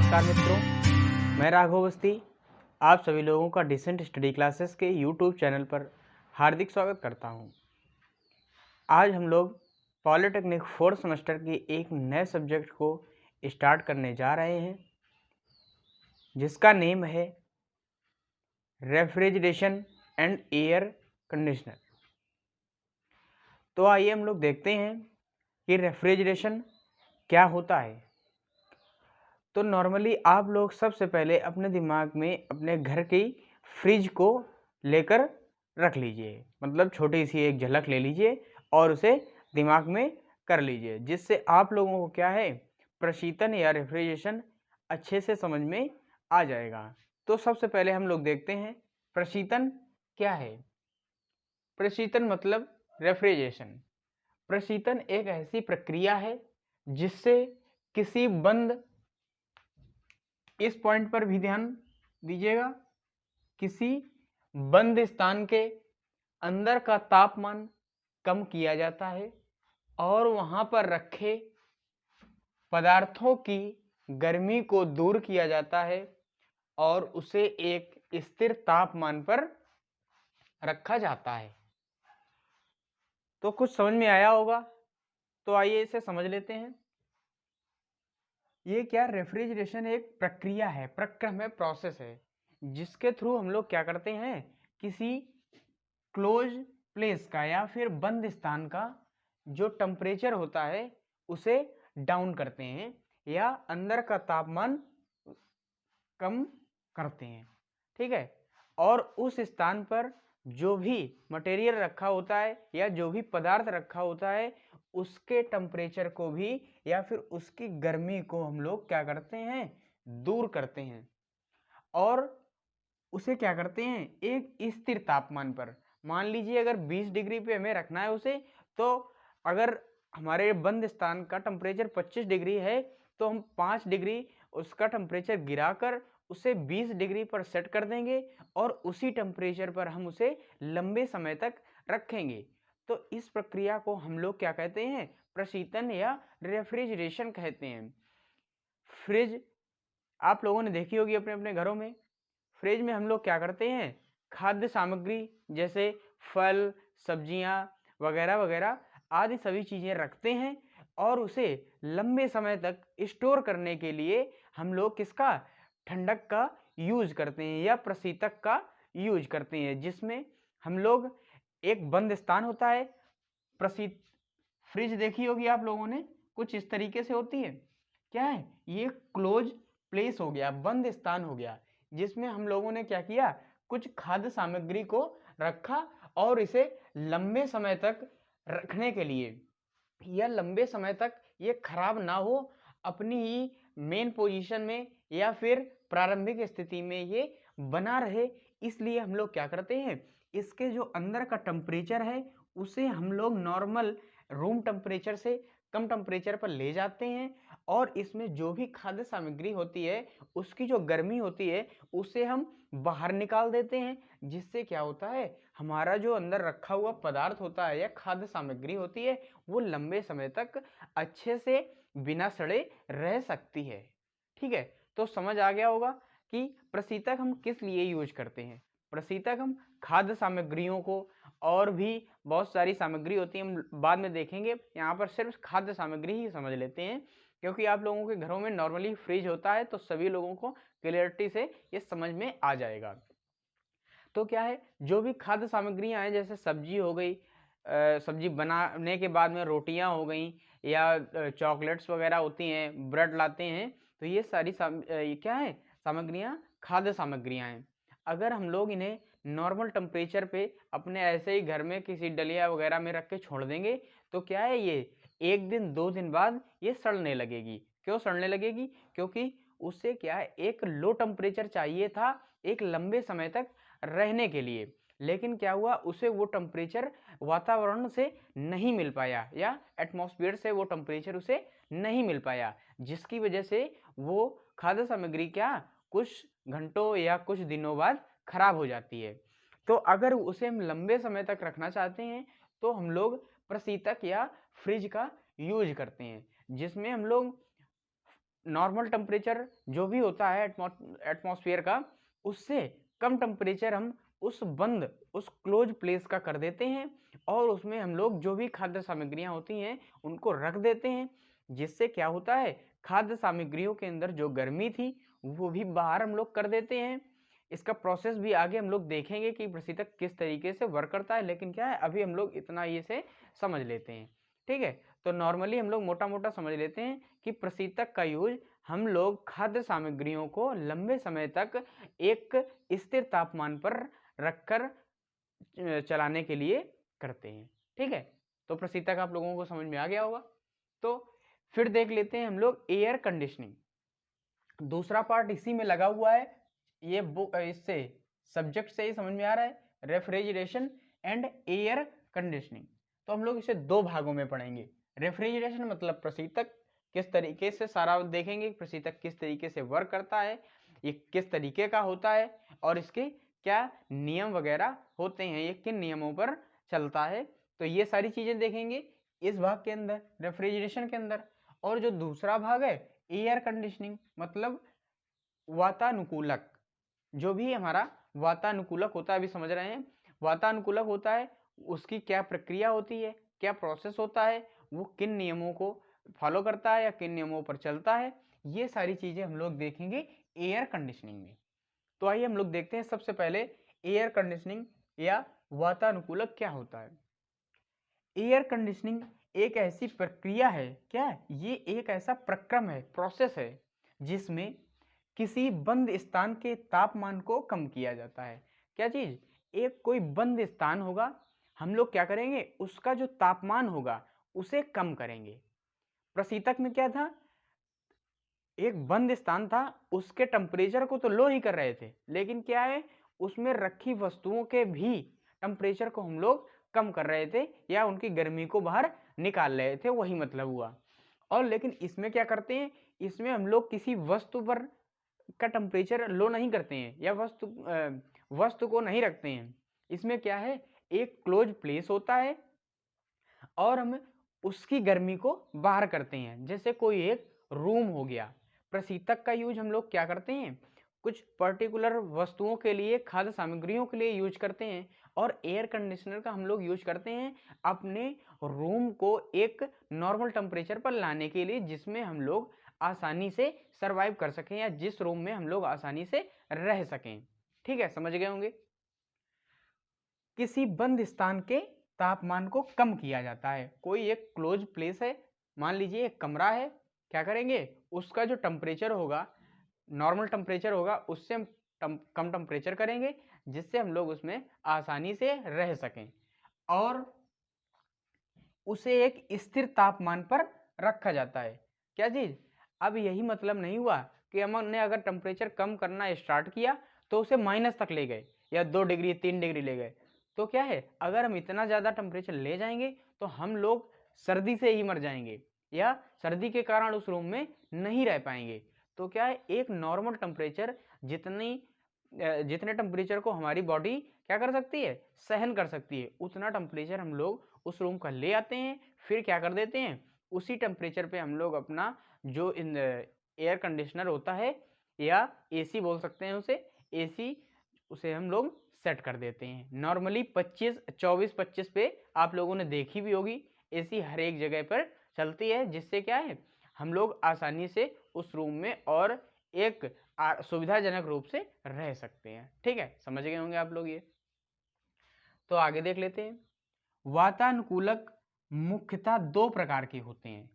नमस्कार मित्रों, मैं राघव अवस्थी आप सभी लोगों का डिसेंट स्टडी क्लासेस के यूट्यूब चैनल पर हार्दिक स्वागत करता हूं। आज हम लोग पॉलिटेक्निक 4th सेमेस्टर के एक नए सब्जेक्ट को स्टार्ट करने जा रहे हैं, जिसका नेम है रेफ्रिजरेशन एंड एयर कंडीशनर। तो आइए हम लोग देखते हैं कि रेफ्रिजरेशन क्या होता है। तो नॉर्मली आप लोग सबसे पहले अपने दिमाग में अपने घर की फ्रिज को लेकर रख लीजिए, मतलब छोटी सी एक झलक ले लीजिए और उसे दिमाग में कर लीजिए, जिससे आप लोगों को क्या है प्रशीतन या रेफ्रिजरेशन अच्छे से समझ में आ जाएगा। तो सबसे पहले हम लोग देखते हैं प्रशीतन क्या है। प्रशीतन मतलब रेफ्रिजरेशन। प्रशीतन एक ऐसी प्रक्रिया है जिससे किसी बंद, इस पॉइंट पर भी ध्यान दीजिएगा, किसी बंद स्थान के अंदर का तापमान कम किया जाता है और वहां पर रखे पदार्थों की गर्मी को दूर किया जाता है और उसे एक स्थिर तापमान पर रखा जाता है। तो कुछ समझ में आया होगा, तो आइए इसे समझ लेते हैं। ये क्या, रेफ्रिजरेशन एक प्रक्रिया है, प्रक्रम है, प्रोसेस है, जिसके थ्रू हम लोग क्या करते हैं किसी क्लोज प्लेस का या फिर बंद स्थान का जो टेम्परेचर होता है उसे डाउन करते हैं या अंदर का तापमान कम करते हैं। ठीक है, और उस स्थान पर जो भी मटेरियल रखा होता है या जो भी पदार्थ रखा होता है उसके टेम्परेचर को भी या फिर उसकी गर्मी को हम लोग क्या करते हैं दूर करते हैं और उसे क्या करते हैं एक स्थिर तापमान पर। मान लीजिए अगर 20 डिग्री पे हमें रखना है उसे, तो अगर हमारे बंद स्थान का टेम्परेचर 25 डिग्री है तो हम 5 डिग्री उसका टेम्परेचर गिराकर उसे 20 डिग्री पर सेट कर देंगे और उसी टेम्परेचर पर हम उसे लंबे समय तक रखेंगे। तो इस प्रक्रिया को हम लोग क्या कहते हैं प्रशीतन या रेफ्रिजरेशन कहते हैं। फ्रिज आप लोगों ने देखी होगी अपने अपने घरों में। फ्रिज में हम लोग क्या करते हैं खाद्य सामग्री जैसे फल, सब्जियां वगैरह वगैरह आदि सभी चीजें रखते हैं और उसे लंबे समय तक स्टोर करने के लिए हम लोग किसका ठंडक का यूज करते हैं या प्रशीतक का यूज करते हैं, जिसमें हम लोग एक बंद स्थान होता है। प्रशीत फ्रिज देखी होगी आप लोगों ने, कुछ इस तरीके से होती है। क्या है ये क्लोज प्लेस हो गया, बंद स्थान हो गया, जिसमें हम लोगों ने क्या किया कुछ खाद्य सामग्री को रखा और इसे लंबे समय तक रखने के लिए या लंबे समय तक ये खराब ना हो, अपनी ही मेन पोजीशन में या फिर प्रारंभिक स्थिति में ये बना रहे, इसलिए हम लोग क्या करते हैं इसके जो अंदर का टेम्परेचर है उसे हम लोग नॉर्मल रूम टेम्परेचर से कम टेम्परेचर पर ले जाते हैं और इसमें जो भी खाद्य सामग्री होती है उसकी जो गर्मी होती है उसे हम बाहर निकाल देते हैं, जिससे क्या होता है हमारा जो अंदर रखा हुआ पदार्थ होता है या खाद्य सामग्री होती है वो लंबे समय तक अच्छे से बिना सड़े रह सकती है। ठीक है, तो समझ आ गया होगा कि प्रशीतक हम किस लिए यूज करते हैं। प्रशीतक हम खाद्य सामग्रियों को, और भी बहुत सारी सामग्री होती है हम बाद में देखेंगे, यहाँ पर सिर्फ खाद्य सामग्री ही समझ लेते हैं क्योंकि आप लोगों के घरों में नॉर्मली फ्रिज होता है तो सभी लोगों को क्लियरिटी से ये समझ में आ जाएगा। तो क्या है जो भी खाद्य सामग्रियां हैं जैसे सब्जी हो गई, सब्जी बनाने के बाद में रोटियां हो गई या चॉकलेट्स वगैरह होती हैं, ब्रेड लाते हैं, तो ये सारी ये क्या है सामग्रियां खाद्य सामग्रियां हैं। अगर हम लोग इन्हें नॉर्मल टेम्परेचर पे अपने ऐसे ही घर में किसी डलिया वगैरह में रख के छोड़ देंगे तो क्या है ये 1 दिन 2 दिन बाद ये सड़ने लगेगी। क्यों सड़ने लगेगी? क्योंकि उससे क्या है एक लो टेम्परेचर चाहिए था एक लंबे समय तक रहने के लिए, लेकिन क्या हुआ उसे वो टेम्परेचर वातावरण से नहीं मिल पाया या एटमॉस्फेयर से वो टेम्परेचर उसे नहीं मिल पाया, जिसकी वजह से वो खाद्य सामग्री क्या कुछ घंटों या कुछ दिनों बाद खराब हो जाती है। तो अगर उसे हम लंबे समय तक रखना चाहते हैं तो हम लोग प्रशीतक या फ्रिज का यूज करते हैं, जिसमें हम लोग नॉर्मल टेम्परेचर जो भी होता है एटमॉस्फेयर का, उससे कम टेम्परेचर हम उस क्लोज प्लेस का कर देते हैं और उसमें हम लोग जो भी खाद्य सामग्रियां होती हैं उनको रख देते हैं, जिससे क्या होता है, खाद्य सामग्रियों के अंदर जो गर्मी थी वो भी बाहर हम लोग कर देते हैं। इसका प्रोसेस भी आगे हम लोग देखेंगे कि प्रशीतक किस तरीके से वर्क करता है, लेकिन क्या है अभी हम लोग इतना ये से समझ लेते हैं। ठीक है, तो नॉर्मली हम लोग मोटा मोटा समझ लेते हैं कि प्रशीतक का यूज हम लोग खाद्य सामग्रियों को लंबे समय तक एक स्थिर तापमान पर रखकर चलाने के लिए करते हैं। ठीक है, तो प्रशीतक आप लोगों को समझ में आ गया होगा। तो फिर देख लेते हैं हम लोग एयर कंडीशनिंग, दूसरा पार्ट इसी में लगा हुआ है। ये बुक इससे सब्जेक्ट से ही समझ में आ रहा है, रेफ्रिजरेशन एंड एयर कंडीशनिंग। तो हम लोग इसे दो भागों में पढ़ेंगे। रेफ्रिजरेशन मतलब प्रशीतक किस तरीके से, सारा देखेंगे प्रशीतक किस तरीके से वर्क करता है, ये किस तरीके का होता है और इसके क्या नियम वगैरह होते हैं, ये किन नियमों पर चलता है, तो ये सारी चीजें देखेंगे इस भाग के अंदर, रेफ्रिजरेशन के अंदर। और जो दूसरा भाग है एयर कंडीशनिंग मतलब वातानुकूलक, जो भी हमारा वातानुकूलक होता है, अभी समझ रहे हैं वातानुकूलक होता है उसकी क्या प्रक्रिया होती है, क्या प्रोसेस होता है, वो किन नियमों को फॉलो करता है या किन नियमों पर चलता है, ये सारी चीजें हम लोग देखेंगे एयर कंडीशनिंग में। तो आइए हम लोग देखते हैं सबसे पहले एयर कंडीशनिंग या वातानुकूलक क्या होता है। एयर कंडीशनिंग एक ऐसी प्रक्रिया है, क्या ये एक ऐसा प्रक्रम है, प्रोसेस है, जिसमें किसी बंद स्थान के तापमान को कम किया जाता है। क्या चीज, एक कोई बंद स्थान होगा, हम लोग क्या करेंगे उसका जो तापमान होगा उसे कम करेंगे। प्रशीतक में क्या था, एक बंद स्थान था, उसके टेम्परेचर को तो लो ही कर रहे थे, लेकिन क्या है उसमें रखी वस्तुओं के भी टेम्परेचर को हम लोग कम कर रहे थे या उनकी गर्मी को बाहर निकाल रहे थे, वही मतलब हुआ। और लेकिन इसमें क्या करते हैं, इसमें हम लोग किसी वस्तु पर का टेम्परेचर लो नहीं करते हैं या वस्तु को नहीं रखते हैं। इसमें क्या है, एक क्लोज प्लेस होता है और हम उसकी गर्मी को बाहर करते हैं, जैसे कोई एक रूम हो गया। प्रशीतक का यूज हम लोग क्या करते हैं, कुछ पर्टिकुलर वस्तुओं के लिए, खाद्य सामग्रियों के लिए यूज करते हैं, और एयर कंडीशनर का हम लोग यूज करते हैं अपने रूम को एक नॉर्मल टेम्परेचर पर लाने के लिए, जिसमें हम लोग आसानी से सरवाइव कर सकें या जिस रूम में हम लोग आसानी से रह सकें। ठीक है, समझ गए होंगे। किसी बंद स्थान के तापमान को कम किया जाता है, कोई एक क्लोज प्लेस है, मान लीजिए एक कमरा है, क्या करेंगे उसका जो टेम्परेचर होगा, नॉर्मल टेम्परेचर होगा, उससे हम कम टेम्परेचर करेंगे, जिससे हम लोग उसमें आसानी से रह सकें और उसे एक स्थिर तापमान पर रखा जाता है। क्या चीज, अब यही मतलब नहीं हुआ कि हमने अगर टेम्परेचर कम करना स्टार्ट किया तो उसे माइनस तक ले गए या 2 डिग्री 3 डिग्री ले गए, तो क्या है अगर हम इतना ज़्यादा टेम्परेचर ले जाएंगे तो हम लोग सर्दी से ही मर जाएंगे या सर्दी के कारण उस रूम में नहीं रह पाएंगे। तो क्या है, एक नॉर्मल टेम्परेचर जितने टेम्परेचर को हमारी बॉडी क्या कर सकती है, सहन कर सकती है, उतना टेम्परेचर हम लोग उस रूम का ले आते हैं। फिर क्या कर देते हैं, उसी टेम्परेचर पे हम लोग अपना जो एयर कंडीशनर होता है या एसी बोल सकते हैं उसे, एसी, उसे हम लोग सेट कर देते हैं। नॉर्मली 24-25 पे आप लोगों ने देखी भी होगी, एसी हर एक जगह पर चलती है, जिससे क्या है हम लोग आसानी से उस रूम में और एक सुविधाजनक रूप से रह सकते हैं। ठीक है, समझ गए होंगे आप लोग ये। तो आगे देख लेते हैं। वातानुकूलक मुख्यतः दो प्रकार के होते हैं।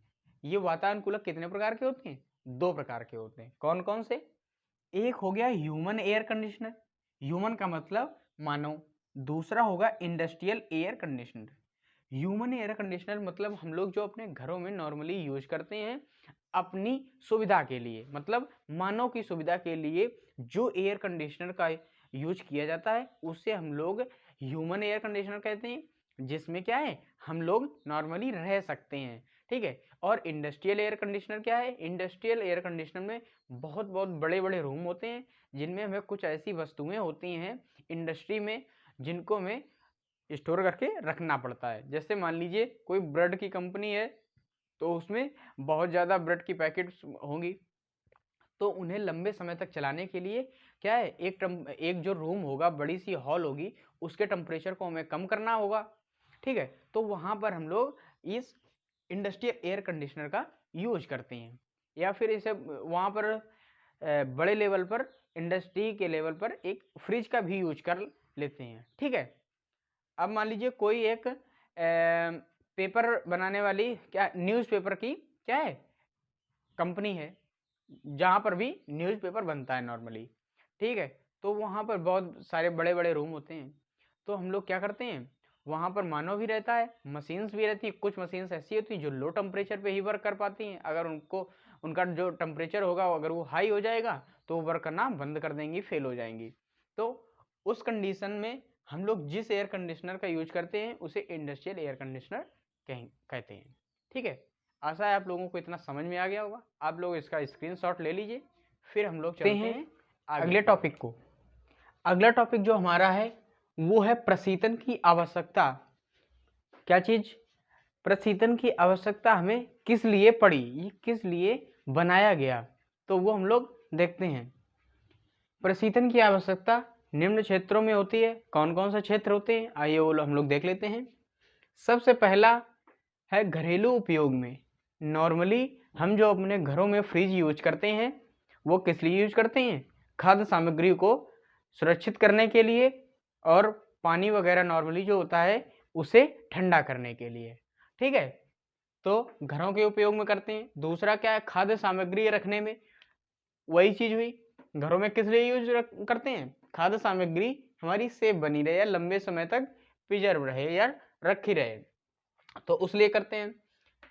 ये वातानुकूलक कितने प्रकार के होते हैं, दो प्रकार के होते हैं। कौन कौन से, एक हो गया ह्यूमन एयर कंडीशनर, ह्यूमन का मतलब मानव, दूसरा होगा industrial air conditioner. Human air conditioner मतलब हम लोग जो अपने घरों में नॉर्मली यूज करते हैं अपनी सुविधा के लिए, मतलब मानव की सुविधा के लिए जो एयर कंडीशनर का यूज किया जाता है उसे हम लोग ह्यूमन एयर कंडीशनर कहते हैं, जिसमें क्या है हम लोग नॉर्मली रह सकते हैं। ठीक है, और इंडस्ट्रियल एयर कंडीशनर क्या है, इंडस्ट्रियल एयर कंडीशनर में बहुत बहुत बड़े बड़े रूम होते हैं, जिनमें हमें कुछ ऐसी वस्तुएं होती हैं इंडस्ट्री में जिनको हमें स्टोर करके रखना पड़ता है। जैसे मान लीजिए कोई ब्रेड की कंपनी है, तो उसमें बहुत ज़्यादा ब्रेड की पैकेट्स होंगी, तो उन्हें लंबे समय तक चलाने के लिए क्या है, एक जो रूम होगा, बड़ी सी हॉल होगी, उसके टेम्परेचर को हमें कम करना होगा। ठीक है, तो वहाँ पर हम लोग इस इंडस्ट्रियल एयर कंडीशनर का यूज करते हैं, या फिर इसे वहाँ पर बड़े लेवल पर, इंडस्ट्री के लेवल पर एक फ्रिज का भी यूज कर लेते हैं। ठीक है, अब मान लीजिए कोई एक पेपर बनाने वाली, क्या न्यूज़पेपर की क्या है, कंपनी है, जहाँ पर भी न्यूज़पेपर बनता है नॉर्मली। ठीक है, तो वहाँ पर बहुत सारे बड़े बड़े रूम होते हैं। तो हम लोग क्या करते हैं, वहाँ पर मानव भी रहता है, मशीन्स भी रहती है। कुछ मशीन्स ऐसी होती हैं जो लो टेम्परेचर पे ही वर्क कर पाती हैं। अगर उनका जो टेम्परेचर होगा अगर वो हाई हो जाएगा तो वो वर्क करना बंद कर देंगी, फेल हो जाएंगी। तो उस कंडीशन में हम लोग जिस एयर कंडीशनर का यूज करते हैं उसे इंडस्ट्रियल एयर कंडीशनर कहते हैं। ठीक है, आशा है आप लोगों को इतना समझ में आ गया होगा। आप लोग इसका स्क्रीनशॉट ले लीजिए, फिर हम लोग चलते हैं अगले टॉपिक को। अगला टॉपिक जो हमारा है वो है प्रशीतन की आवश्यकता। क्या चीज, प्रशीतन की आवश्यकता हमें किस लिए पड़ी, ये किस लिए बनाया गया, तो वो हम लोग देखते हैं। प्रशीतन की आवश्यकता निम्न क्षेत्रों में होती है। कौन कौन से क्षेत्र होते हैं, आइए वो हम लोग देख लेते हैं। सबसे पहला है घरेलू उपयोग में। नॉर्मली हम जो अपने घरों में फ्रिज यूज करते हैं वो किस लिए यूज करते हैं, खाद्य सामग्री को सुरक्षित करने के लिए, और पानी वगैरह नॉर्मली जो होता है उसे ठंडा करने के लिए। ठीक है, तो घरों के उपयोग में करते हैं। दूसरा क्या है, खाद्य सामग्री रखने में, वही चीज हुई। घरों में किस लिए यूज करते हैं, खाद्य सामग्री हमारी सेफ बनी रहे या लंबे समय तक प्रिजर्व रहे या रखी रहे, तो उस लिए करते हैं।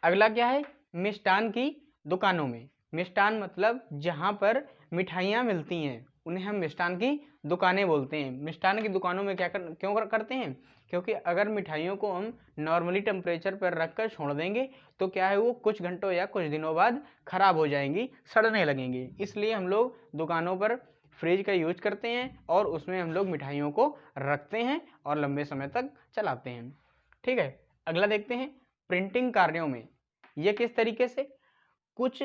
अगला क्या है, मिष्ठान की दुकानों में। मिष्ठान मतलब जहाँ पर मिठाइयाँ मिलती हैं उन्हें हम मिष्ठान की दुकानें बोलते हैं। मिष्ठान की दुकानों में क्यों करते हैं, क्योंकि अगर मिठाइयों को हम नॉर्मली टेम्परेचर पर रख कर छोड़ देंगे तो क्या है, वो कुछ घंटों या कुछ दिनों बाद खराब हो जाएंगी, सड़ने लगेंगी। इसलिए हम लोग दुकानों पर फ्रिज का यूज करते हैं और उसमें हम लोग मिठाइयों को रखते हैं और लंबे समय तक चलाते हैं। ठीक है, अगला देखते हैं प्रिंटिंग कार्यों में। ये किस तरीके से, कुछ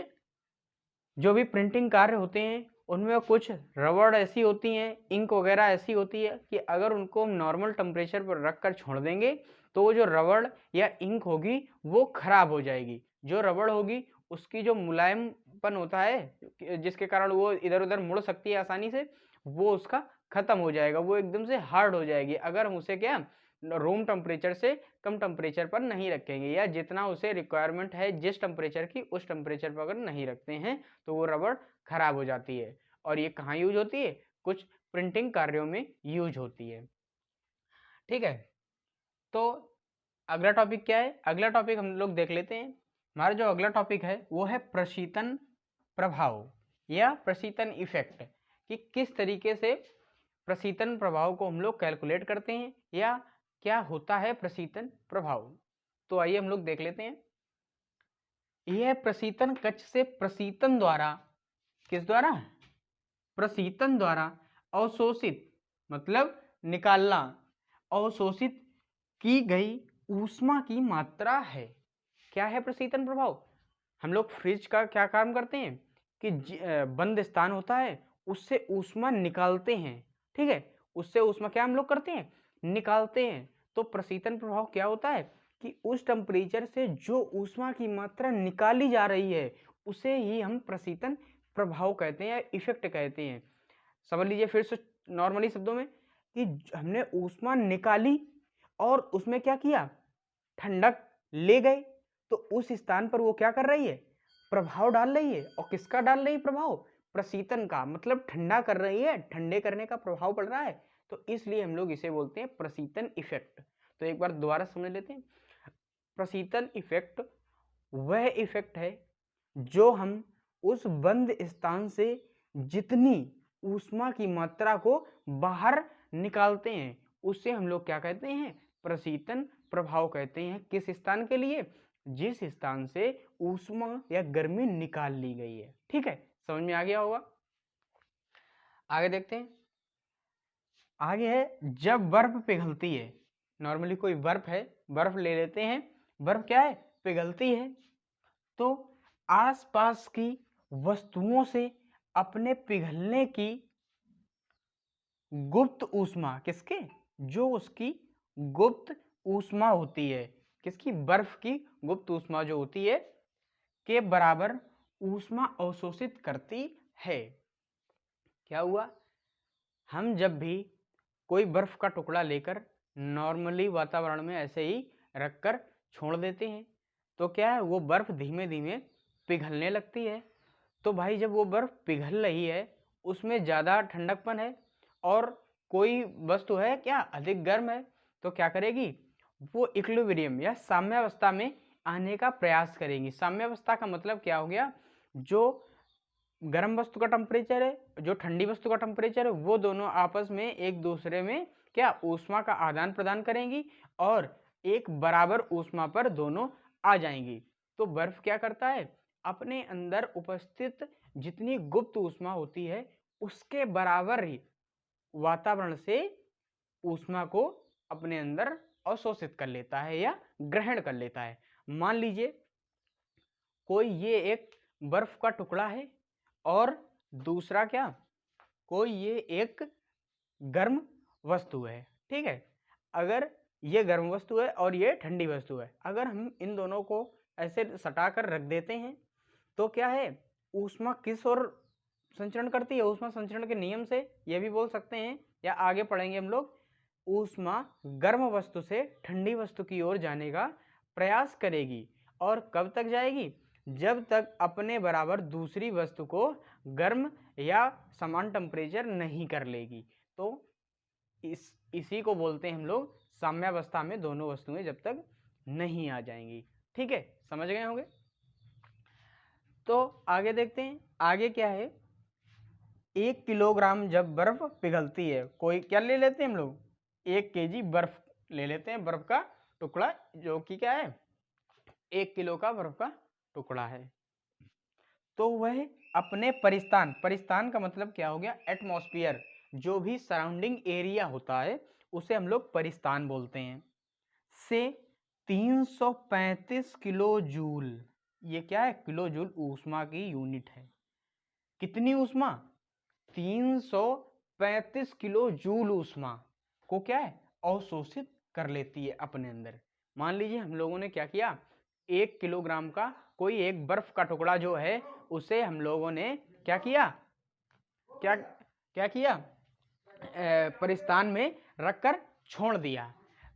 जो भी प्रिंटिंग कार्य होते हैं उनमें कुछ रबड़ ऐसी होती हैं, इंक वगैरह ऐसी होती है कि अगर उनको हम नॉर्मल टेम्परेचर पर रख कर छोड़ देंगे तो वो जो रबड़ या इंक होगी वो खराब हो जाएगी। जो रबड़ होगी उसकी जो मुलायमपन होता है जिसके कारण वो इधर उधर मुड़ सकती है आसानी से, वो उसका खत्म हो जाएगा, वो एकदम से हार्ड हो जाएगी अगर हम उसे क्या रूम टेम्परेचर से कम टेम्परेचर पर नहीं रखेंगे, या जितना उसे रिक्वायरमेंट है जिस टेम्परेचर की उस टेम्परेचर पर अगर नहीं रखते हैं तो वो रबड़ खराब हो जाती है। और ये कहाँ यूज होती है, कुछ प्रिंटिंग कार्यों में यूज होती है। ठीक है, तो अगला टॉपिक क्या है, अगला टॉपिक हम लोग देख लेते हैं। हमारा जो अगला टॉपिक है वो है प्रशीतन प्रभाव या प्रशीतन इफेक्ट, कि किस तरीके से प्रशीतन प्रभाव को हम लोग कैलकुलेट करते हैं या क्या होता है प्रशीतन प्रभाव। तो आइए हम लोग देख लेते हैं। यह प्रशीतन कक्ष से प्रशीतन द्वारा, किस द्वारा, प्रशीतन द्वारा अवशोषित मतलब निकालना, अवशोषित की गई ऊष्मा की मात्रा है। क्या है प्रशीतन प्रभाव, हम लोग फ्रिज का क्या काम करते हैं कि बंद स्थान होता है उससे ऊष्मा निकालते हैं। ठीक है, उससे ऊष्मा क्या हम लोग करते हैं, निकालते हैं। तो प्रशीतन प्रभाव क्या होता है कि उस टेम्परेचर से जो ऊष्मा की मात्रा निकाली जा रही है उसे ही हम प्रशीतन प्रभाव कहते हैं या इफेक्ट कहते हैं। समझ लीजिए फिर से नॉर्मली शब्दों में कि हमने ऊष्मा निकाली और उसमें क्या किया, ठंडक ले गए, तो उस स्थान पर वो क्या कर रही है, प्रभाव डाल रही है। और किसका डाल रही है प्रभाव, प्रशीतन का, मतलब ठंडा कर रही है, ठंडे करने का प्रभाव पड़ रहा है, तो इसलिए हम लोग इसे बोलते हैं प्रशीतन इफेक्ट। तो एक बार दोबारा समझ लेते हैं। प्रशीतन इफेक्ट वह इफेक्ट है जो हम उस बंद स्थान से जितनी ऊष्मा की मात्रा को बाहर निकालते हैं उससे हम लोग क्या कहते हैं, प्रशीतन प्रभाव कहते हैं। किस स्थान के लिए, जिस स्थान से ऊष्मा या गर्मी निकाल ली गई है। ठीक है, समझ में आ गया होगा। आगे देखते हैं। आगे है जब बर्फ पिघलती है। नॉर्मली कोई बर्फ है, बर्फ ले लेते हैं, बर्फ क्या है, पिघलती है, तो आसपास की वस्तुओं से अपने पिघलने की गुप्त ऊष्मा, किसके, जो उसकी गुप्त ऊष्मा होती है, किसकी, बर्फ की गुप्त ऊष्मा जो होती है के बराबर ऊष्मा अवशोषित करती है। क्या हुआ, हम जब भी कोई बर्फ का टुकड़ा लेकर नॉर्मली वातावरण में ऐसे ही रखकर छोड़ देते हैं तो क्या है, वो बर्फ धीमे धीमे पिघलने लगती है। तो भाई जब वो बर्फ पिघल रही है उसमें ज़्यादा ठंडकपन है और कोई वस्तु है क्या अधिक गर्म है, तो क्या करेगी, वो इक्विलिब्रियम या साम्यावस्था में आने का प्रयास करेगी। साम्यावस्था का मतलब क्या हो गया, जो गर्म वस्तु का टेम्परेचर है, जो ठंडी वस्तु का टेम्परेचर है, वो दोनों आपस में एक दूसरे में क्या ऊष्मा का आदान प्रदान करेंगी और एक बराबर ऊष्मा पर दोनों आ जाएंगी। तो बर्फ क्या करता है, अपने अंदर उपस्थित जितनी गुप्त ऊष्मा होती है उसके बराबर ही वातावरण से ऊष्मा को अपने अंदर अवशोषित कर लेता है या ग्रहण कर लेता है। मान लीजिए कोई ये एक बर्फ का टुकड़ा है और दूसरा क्या, कोई ये एक गर्म वस्तु है, ठीक है। अगर ये गर्म वस्तु है और ये ठंडी वस्तु है, अगर हम इन दोनों को ऐसे सटाकर रख देते हैं तो क्या है, ऊष्मा किस ओर संचरण करती है, ऊष्मा संचरण के नियम से ये भी बोल सकते हैं या आगे पढ़ेंगे हम लोग, ऊष्मा गर्म वस्तु से ठंडी वस्तु की ओर जाने का प्रयास करेगी। और कब तक जाएगी, जब तक अपने बराबर दूसरी वस्तु को गर्म या समान टेम्परेचर नहीं कर लेगी। तो इसी को बोलते हैं हम लोग साम्यावस्था में दोनों वस्तुएं जब तक नहीं आ जाएंगी। ठीक है, समझ गए होंगे। तो आगे देखते हैं, आगे क्या है, 1 किलोग्राम जब बर्फ पिघलती है, कोई क्या ले लेते हैं हम लोग, 1 केजी बर्फ ले लेते हैं, बर्फ का टुकड़ा जो कि क्या है 1 किलो का बर्फ का टुकड़ा है। तो वह अपने परिस्थान, परिस्थान का मतलब क्या हो गया, एटमॉस्फेयर, जो भी सराउंडिंग एरिया होता है उसे हम लोग परिस्थान बोलते हैं, से 335 किलो जूल, ये क्या है, किलो जूल ऊष्मा की यूनिट है। कितनी ऊष्मा, 335 किलो जूल ऊष्मा को क्या है अवशोषित कर लेती है अपने अंदर। मान लीजिए हम लोगों ने क्या किया, 1 किलोग्राम का कोई एक बर्फ का टुकड़ा जो है उसे हम लोगों ने क्या किया, क्या किया, परिस्थान में रखकर छोड़ दिया।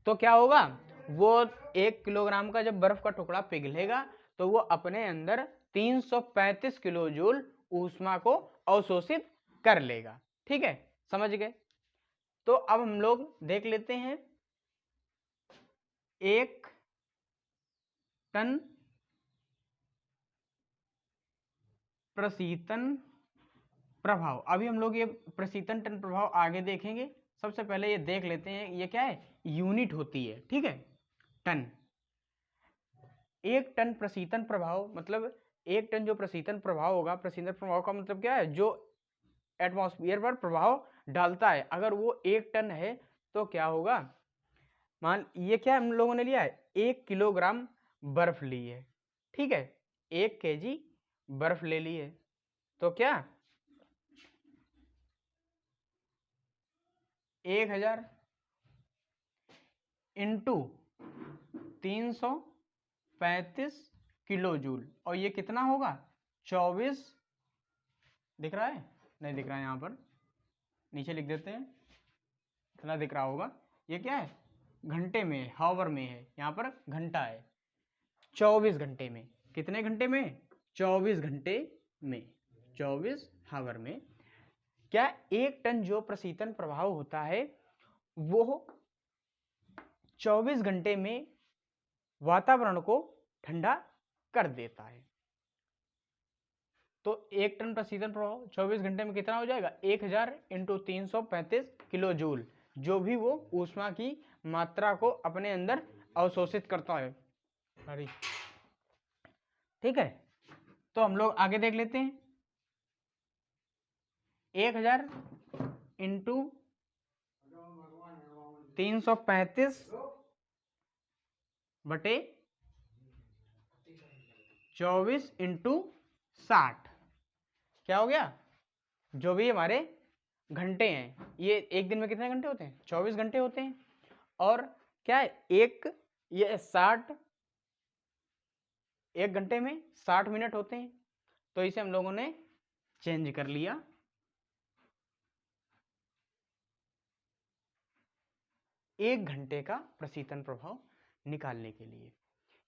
तो क्या होगा, वो 1 किलोग्राम का जब बर्फ का टुकड़ा पिघलेगा तो वो अपने अंदर 335 किलो जूल ऊष्मा को अवशोषित कर लेगा। ठीक है, समझ गए। तो अब हम लोग देख लेते हैं 1 टन प्रशीतन प्रभाव। अभी हम लोग ये प्रशीतन टन प्रभाव आगे देखेंगे, सबसे पहले ये देख लेते हैं ये क्या है, यूनिट होती है। ठीक है, टन, 1 टन प्रशीतन प्रभाव मतलब 1 टन जो प्रशीतन प्रभाव होगा, प्रशीतन प्रभाव का मतलब क्या है, जो एटमॉस्फेयर पर प्रभाव डालता है, अगर वो 1 टन है तो क्या होगा, मान ये क्या हम लोगों ने लिया है 1 किलोग्राम बर्फ ली है, ठीक है, 1 केजी बर्फ ले ली है, तो क्या 1000 इंटू 335 किलो जूल, और ये कितना होगा 24, दिख रहा है, नहीं दिख रहा है, यहाँ पर नीचे लिख देते हैं, इतना दिख रहा होगा, ये क्या है घंटे में, हावर में है, यहाँ पर घंटा है, 24 घंटे में, कितने घंटे में 24 घंटे में, 24 हावर में क्या 1 टन जो प्रशीतन प्रभाव होता है वो 24 घंटे में वातावरण को ठंडा कर देता है। तो 1 टन प्रशीतन प्रभाव 24 घंटे में कितना हो जाएगा, 1000 इंटू 335 किलो जूल, जो भी वो ऊष्मा की मात्रा को अपने अंदर अवशोषित करता है। सॉरी, ठीक है, तो हम लोग आगे देख लेते हैं, 1000 इंटू 335 बटे 24 इंटू 60 क्या हो गया जो भी हमारे घंटे हैं, ये एक दिन में कितने घंटे होते हैं? 24 घंटे होते हैं। और क्या है, ये 1 घंटे में 60 मिनट होते हैं। तो इसे हम लोगों ने चेंज कर लिया। एक घंटे का प्रशीतन प्रभाव निकालने के लिए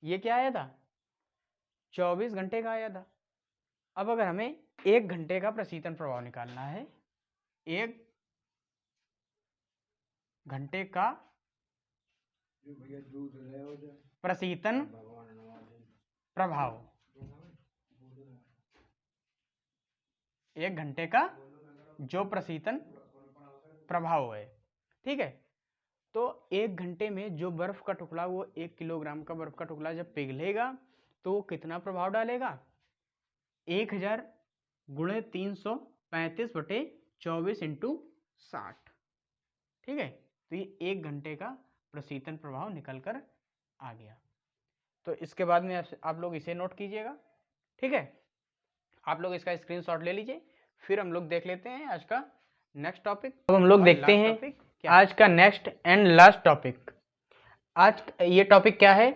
ये क्या आया था? 24 घंटे का आया था। अब अगर हमें 1 घंटे का प्रशीतन प्रभाव निकालना है, 1 घंटे का प्रशीतन प्रभाव, 1 घंटे का जो प्रशीतन प्रभाव है, ठीक है। तो 1 घंटे में जो बर्फ का टुकड़ा, वो 1 किलोग्राम का बर्फ का टुकड़ा जब पिघलेगा तो वो कितना प्रभाव डालेगा? 1000 गुणे 335/24 × 60, ठीक है। तो ये 1 घंटे का प्रशीतन प्रभाव निकल कर आ गया। तो इसके बाद में आप लोग इसे नोट कीजिएगा, ठीक है। आप लोग इसका स्क्रीनशॉट ले लीजिए। फिर हम लोग देख लेते हैं आज का नेक्स्ट टॉपिक। अब हम लोग देखते हैं आज का नेक्स्ट एंड लास्ट टॉपिक। आज ये टॉपिक क्या है?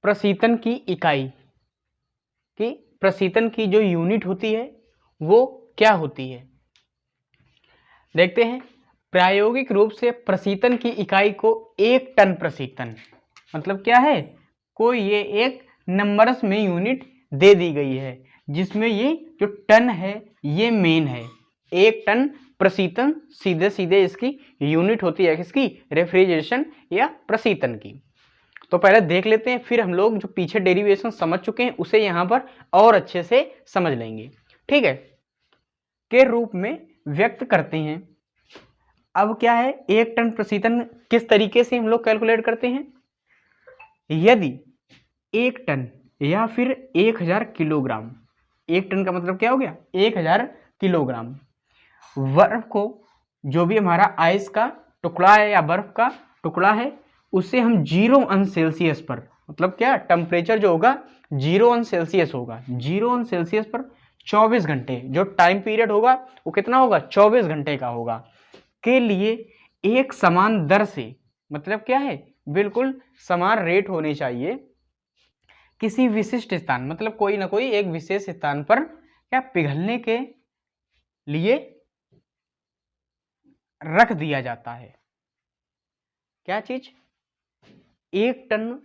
प्रशीतन की इकाई, कि प्रशीतन की जो यूनिट होती है वो क्या होती है। देखते हैं। प्रायोगिक रूप से प्रशीतन की इकाई को 1 टन प्रशीतन, मतलब क्या है, कोई ये एक नंबर्स में यूनिट दे दी गई है, जिसमें ये जो टन है ये मेन है। 1 टन प्रशीतन सीधे सीधे इसकी यूनिट होती है, किसकी? रेफ्रिजरेशन या प्रशीतन की। तो पहले देख लेते हैं, फिर हम लोग जो पीछे डेरिवेशन समझ चुके हैं उसे यहाँ पर और अच्छे से समझ लेंगे, ठीक है, के रूप में व्यक्त करते हैं। अब क्या है, 1 टन प्रशीतन किस तरीके से हम लोग कैलकुलेट करते हैं? यदि 1 टन या फिर 1000 किलोग्राम, 1 टन का मतलब क्या हो गया? 1000 किलोग्राम बर्फ को, जो भी हमारा आइस का टुकड़ा है या बर्फ का टुकड़ा है, उसे हम 0 अंश सेल्सियस पर, मतलब क्या, टेम्परेचर जो होगा 0 अंश सेल्सियस होगा, 0 अंश सेल्सियस पर 24 घंटे, जो टाइम पीरियड होगा वो कितना होगा? 24 घंटे का होगा, के लिए एक समान दर से, मतलब क्या है, बिल्कुल समान रेट होने चाहिए, किसी विशिष्ट स्थान, मतलब कोई ना कोई एक विशेष स्थान पर क्या पिघलने के लिए रख दिया जाता है। क्या चीज? 1 टन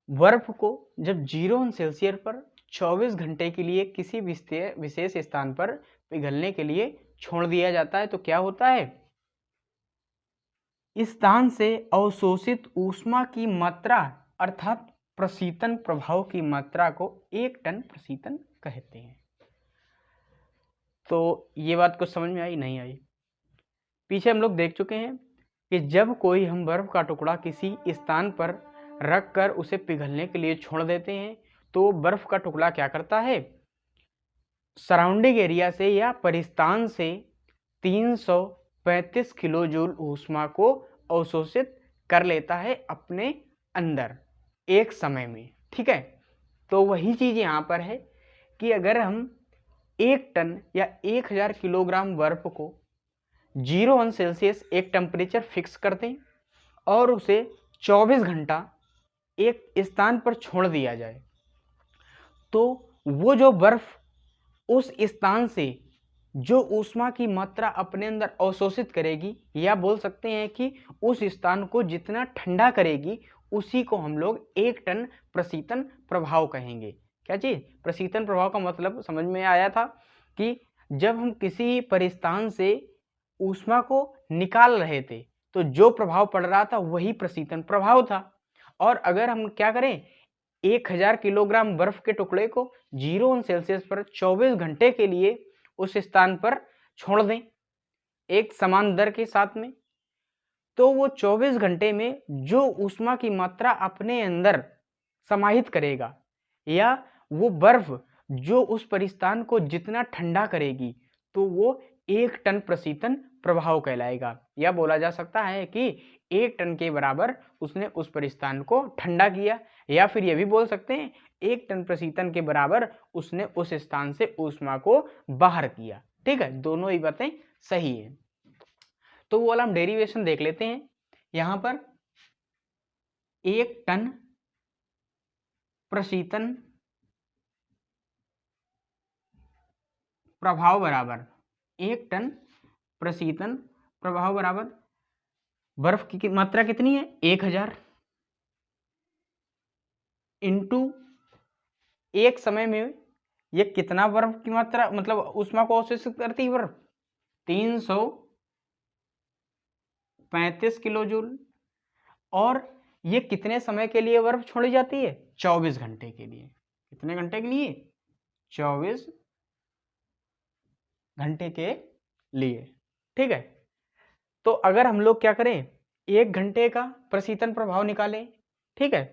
बर्फ को जब 0 अंश सेल्सियस पर 24 घंटे के लिए किसी विशेष स्थान पर पिघलने के लिए छोड़ दिया जाता है, तो क्या होता है, स्थान से अवशोषित ऊष्मा की मात्रा अर्थात प्रशीतन प्रभाव की मात्रा को 1 टन प्रशीतन कहते हैं। तो ये बात कुछ समझ में आई? नहीं आई? पीछे हम लोग देख चुके हैं कि जब कोई हम बर्फ का टुकड़ा किसी स्थान पर रख कर उसे पिघलने के लिए छोड़ देते हैं, तो बर्फ का टुकड़ा क्या करता है, सराउंडिंग एरिया से या परिस्थान से 335 किलो जूल ऊष्मा को अवशोषित कर लेता है अपने अंदर एक समय में, ठीक है। तो वही चीज यहाँ पर है कि अगर हम 1 टन या 1000 किलोग्राम बर्फ को 0 अंश सेल्सियस एक टेम्परेचर फिक्स कर दें और उसे 24 घंटा एक स्थान पर छोड़ दिया जाए, तो वो जो बर्फ उस स्थान से जो ऊष्मा की मात्रा अपने अंदर अवशोषित करेगी, या बोल सकते हैं कि उस स्थान को जितना ठंडा करेगी, उसी को हम लोग 1 टन प्रशीतन प्रभाव कहेंगे। क्या चीज? प्रशीतन प्रभाव का मतलब समझ में आया था कि जब हम किसी परिस्थान से ऊष्मा को निकाल रहे थे तो जो प्रभाव पड़ रहा था वही प्रशीतन प्रभाव था। और अगर हम क्या करें, 1000 किलोग्राम बर्फ के टुकड़े को 0 अंश सेल्सियस पर 24 घंटे के लिए उस स्थान पर छोड़ दें एक समान दर के साथ में, तो वो 24 घंटे में जो ऊष्मा की मात्रा अपने अंदर समाहित करेगा, या वो बर्फ जो उस परिस्थान को जितना ठंडा करेगी, तो वो 1 टन प्रशीतन प्रभाव कहलाएगा। या बोला जा सकता है कि 1 टन के बराबर उसने उस परिस्थान को ठंडा किया, या फिर ये भी बोल सकते हैं 1 टन प्रशीतन के बराबर उसने उस स्थान से ऊष्मा को बाहर किया। ठीक है, दोनों ही बातें सही है। तो वो वाला हम डेरिवेशन देख लेते हैं। यहां पर 1 टन प्रशीतन प्रभाव बराबर 1 टन प्रशीतन प्रभाव बराबर बर्फ की मात्रा कितनी है 1000 इंटू एक समय में ये कितना बर्फ की मात्रा मतलब ऊष्मा को अवशोषित करती है बर्फ 335 किलो जूल, और ये कितने समय के लिए बर्फ छोड़ी जाती है 24 घंटे के लिए। कितने घंटे के लिए 24 घंटे के लिए। ठीक है, तो अगर हम लोग क्या करें 1 घंटे का प्रशीतन प्रभाव निकालें। ठीक है,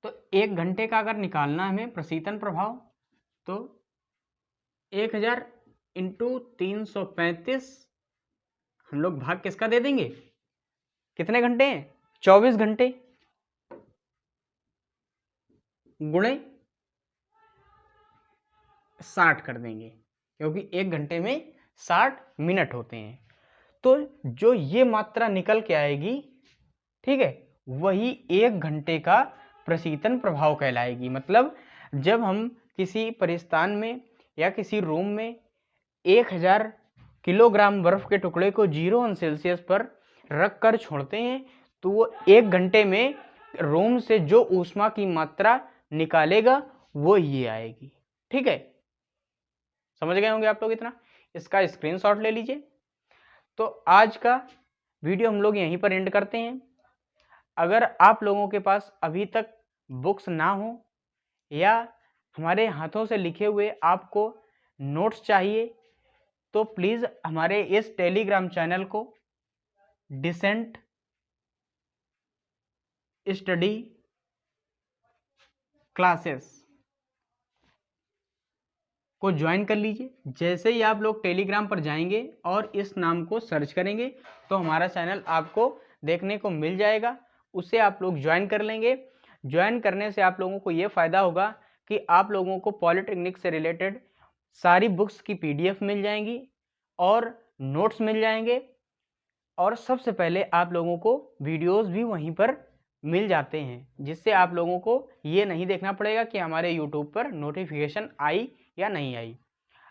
तो 1 घंटे का अगर निकालना हमें प्रशीतन प्रभाव तो 1000 इंटू 335 हम लोग भाग किसका दे देंगे, कितने घंटे हैं 24 घंटे, गुणे 60 कर देंगे, क्योंकि 1 घंटे में 60 मिनट होते हैं। तो जो ये मात्रा निकल के आएगी, ठीक है, वही 1 घंटे का प्रशीतन प्रभाव कहलाएगी। मतलब जब हम किसी परिस्थान में या किसी रूम में 1000 किलोग्राम बर्फ के टुकड़े को 0 सेल्सियस पर रख कर छोड़ते हैं, तो वो 1 घंटे में रूम से जो ऊष्मा की मात्रा निकालेगा वो ये आएगी। ठीक है, समझ गए होंगे आप लोग इतना। इसका स्क्रीनशॉट ले लीजिए। तो आज का वीडियो हम लोग यहीं पर एंड करते हैं। अगर आप लोगों के पास अभी तक बुक्स ना हो या हमारे हाथों से लिखे हुए आपको नोट्स चाहिए, तो प्लीज़ हमारे इस टेलीग्राम चैनल को डिसेंट स्टडी क्लासेस को ज्वाइन कर लीजिए। जैसे ही आप लोग टेलीग्राम पर जाएंगे और इस नाम को सर्च करेंगे तो हमारा चैनल आपको देखने को मिल जाएगा, उसे आप लोग ज्वाइन कर लेंगे। ज्वाइन करने से आप लोगों को ये फ़ायदा होगा कि आप लोगों को पॉलिटेक्निक से रिलेटेड सारी बुक्स की PDF मिल जाएंगी और नोट्स मिल जाएंगे, और सबसे पहले आप लोगों को वीडियोस भी वहीं पर मिल जाते हैं, जिससे आप लोगों को ये नहीं देखना पड़ेगा कि हमारे YouTube पर नोटिफिकेशन आई या नहीं आई।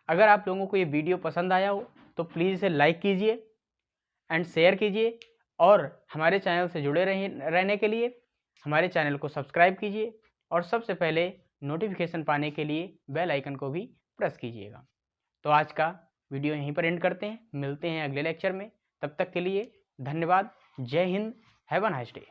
अगर आप लोगों को ये वीडियो पसंद आया हो तो प्लीज़ इसे लाइक कीजिए एंड शेयर कीजिए, और हमारे चैनल से जुड़े रहने के लिए हमारे चैनल को सब्सक्राइब कीजिए, और सबसे पहले नोटिफिकेशन पाने के लिए बेल आइकन को भी प्रेस कीजिएगा। तो आज का वीडियो यहीं पर एंड करते हैं, मिलते हैं अगले लेक्चर में। तब तक के लिए धन्यवाद। जय Hind, have a nice day.